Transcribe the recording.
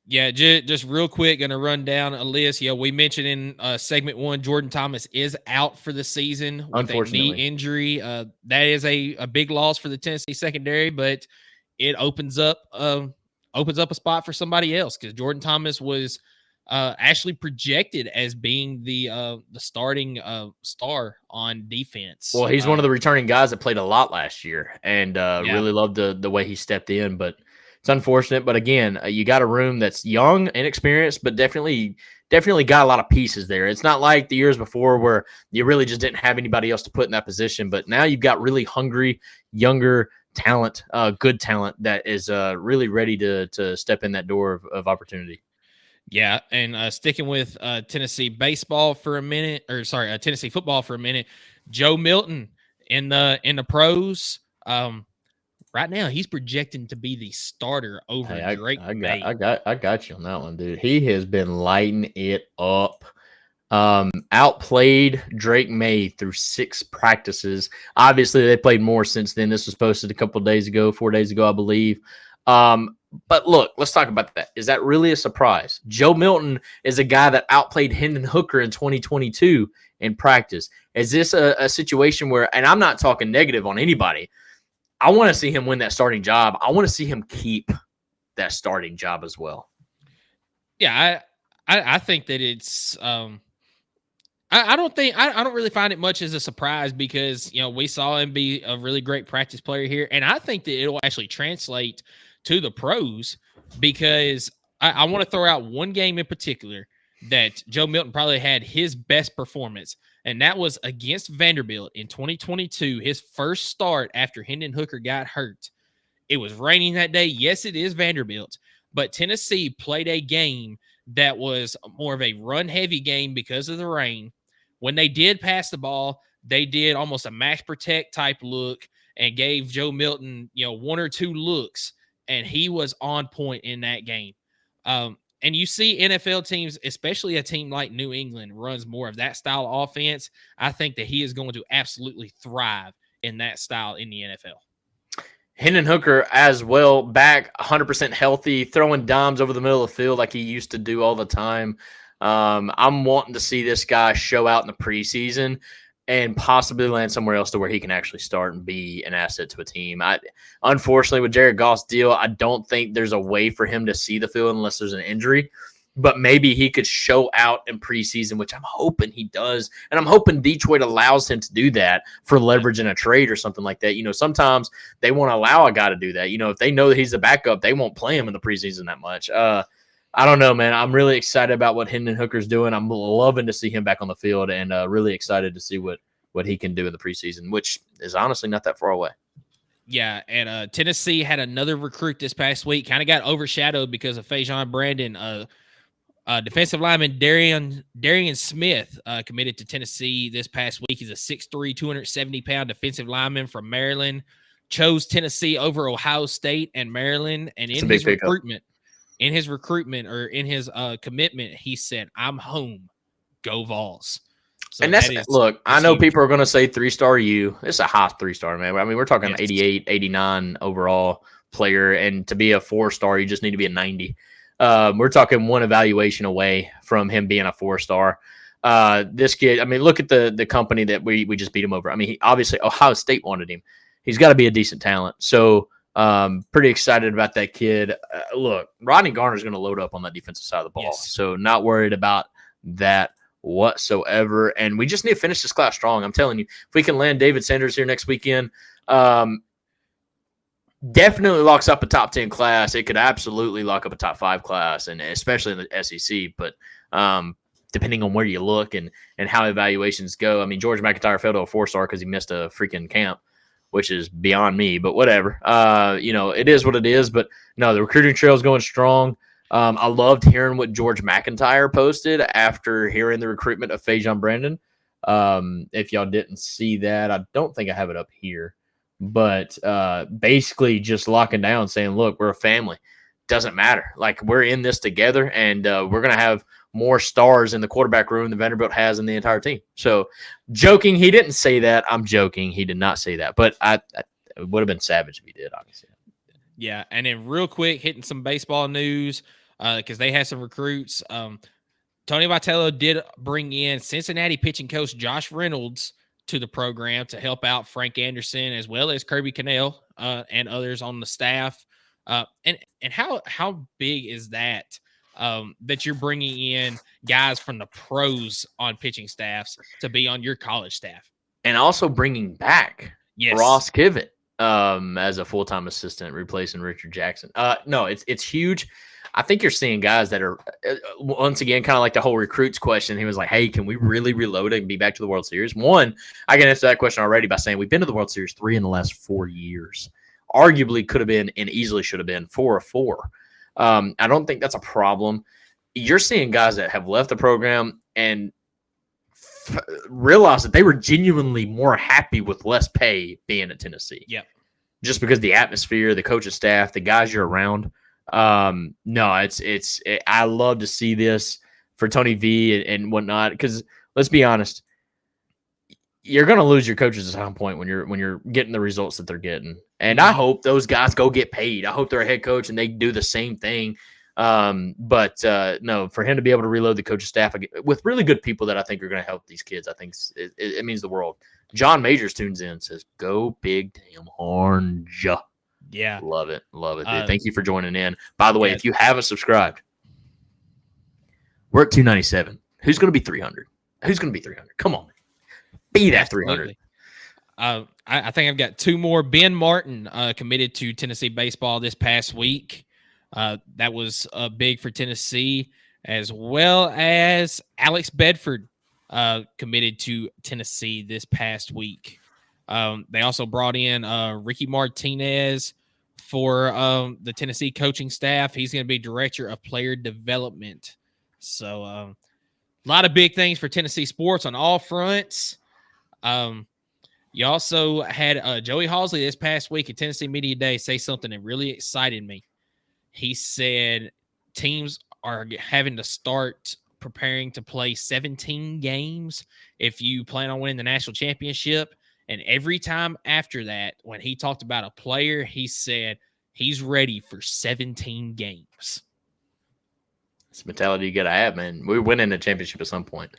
Yeah, just real quick, going to run down a list. Yeah, we mentioned in segment one, Jordan Thomas is out for the season with a knee Unfortunately. injury. That is a big loss for the Tennessee secondary, but it opens up a spot for somebody else because Jordan Thomas was actually projected as being the starting star on defense. Well, he's one of the returning guys that played a lot last year, and Yeah, really loved the way he stepped in. But it's unfortunate. But again, you got a room that's young, inexperienced, but definitely got a lot of pieces there. It's not like the years before where you really just didn't have anybody else to put in that position. But now you've got really hungry, younger talent, good talent that is really ready to step in that door of opportunity. yeah, and sticking with Tennessee baseball for a minute, or sorry, Tennessee football for a minute. Joe Milton in the pros. Right now, he's projecting to be the starter over Hey, Drake May. I got you on that one, dude. He has been lighting it up. Outplayed Drake May through 6 practices. Obviously, they played more since then. This was posted a couple of days ago, 4 days ago, I believe. But look, let's talk about that. Is that really a surprise? Joe Milton is a guy that outplayed Hendon Hooker in 2022 in practice. Is this a situation where, and I'm not talking negative on anybody, I want to see him win that starting job. I want to see him keep that starting job as well. Yeah, I think that it's I don't think I don't really find it much as a surprise because we saw him be a really great practice player here, and I think that it'll actually translate to the pros because I want to throw out one game in particular that Joe Milton probably had his best performance, and that was against Vanderbilt in 2022, his first start after Hendon Hooker got hurt. It was raining that day. Yes, it is Vanderbilt, but Tennessee played a game that was more of a run heavy game because of the rain. When they did pass the ball, they did almost a max protect type look and gave Joe Milton, one or two looks, and he was on point in that game. And you see NFL teams, especially a team like New England, runs more of that style of offense. I think that he is going to absolutely thrive in that style in the NFL. Hendon Hooker as well, back 100% healthy, throwing dimes over the middle of the field like he used to do all the time. I'm wanting to see this guy show out in the preseason and possibly land somewhere else to where he can actually start and be an asset to a team. Unfortunately, with Jared Goff's deal, I don't think there's a way for him to see the field unless there's an injury. But maybe he could show out in preseason, which I'm hoping he does. And I'm hoping Detroit allows him to do that for leverage in a trade or something like that. Sometimes they won't allow a guy to do that. If they know that he's a backup, they won't play him in the preseason that much. I don't know, man. I'm really excited about what Hendon Hooker's doing. I'm loving to see him back on the field and really excited to see what he can do in the preseason, which is honestly not that far away. Yeah, and Tennessee had another recruit this past week. Kind of got overshadowed because of Fajon Brandon. Defensive lineman Darian Smith committed to Tennessee this past week. He's a 6'3", 270-pound defensive lineman from Maryland. Chose Tennessee over Ohio State and Maryland. And in his recruitment or in his commitment, he said, "I'm home. Go Vols." So and look, I know people are going to say 3-star U. It's a high 3-star, man. I mean, we're talking 88, 89 overall player. And to be a 4-star, you just need to be a 90. We're talking one evaluation away from him being a 4-star. This kid, I mean, look at the company that we just beat him over. I mean, obviously Ohio State wanted him. He's got to be a decent talent. So pretty excited about that kid. Look, Rodney Garner's going to load up on that defensive side of the ball. Yes. So not worried about that whatsoever. And we just need to finish this class strong. I'm telling you, if we can land David Sanders here next weekend, definitely locks up a top 10 class. It could absolutely lock up a top 5 class, and especially in the SEC. But depending on where you look and how evaluations go, I mean, George McIntyre fell to a 4-star because he missed a freaking camp, which is beyond me. But whatever. It is what it is. But no, the recruiting trail is going strong. I loved hearing what George McIntyre posted after hearing the recruitment of Fajon Brandon. If y'all didn't see that, I don't think I have it up here. But basically just locking down, saying, look, we're a family. Doesn't matter. Like, we're in this together, and we're going to have more stars in the quarterback room than Vanderbilt has in the entire team. So, joking, he didn't say that. I'm joking. He did not say that. But it would have been savage if he did, obviously. Yeah, and then real quick, hitting some baseball news. because they had some recruits. Tony Vitello did bring in Cincinnati pitching coach Josh Reynolds to the program to help out Frank Anderson as well as Kirby Cannell and others on the staff. And how big is that? That you're bringing in guys from the pros on pitching staffs to be on your college staff, and also bringing back Ross Kivett as a full-time assistant, replacing Richard Jackson. No, it's huge. I think you're seeing guys that are, once again, kind of like the whole recruits question. He was like, hey, can we really reload it and be back to the World Series? One, I can answer that question already by saying we've been to the World Series 3 in the last 4 years. Arguably could have been and easily should have been 4 of 4. I don't think that's a problem. You're seeing guys that have left the program and realize that they were genuinely more happy with less pay being at Tennessee. Yep. Just because the atmosphere, the coaching staff, the guys you're around. No, I love to see this for Tony V and whatnot, because let's be honest, you're going to lose your coaches at some point when you're getting the results that they're getting. And I hope those guys go get paid. I hope they're a head coach and they do the same thing. But no, for him to be able to reload the coaching staff with really good people that I think are going to help these kids, I think it means the world. John Majors tunes in and says, "Go big damn orange." Yeah. Love it. Dude. Thank you for joining in. By the way, if you haven't subscribed, we're at 297. Who's going to be 300? Who's going to be 300? Come on. Be that 300. I think I've got 2 more. Ben Martin committed to Tennessee baseball this past week. That was big for Tennessee, as well as Alex Bedford committed to Tennessee this past week. They also brought in Ricky Martinez for the Tennessee coaching staff. He's going to be director of player development. So a lot of big things for Tennessee sports on all fronts. You also had Joey Halsley this past week at Tennessee Media Day say something that really excited me. He said teams are having to start preparing to play 17 games if you plan on winning the national championship. And every time after that, when he talked about a player, he said he's ready for 17 games. It's the mentality you got to have, man. We're winning a championship at some point.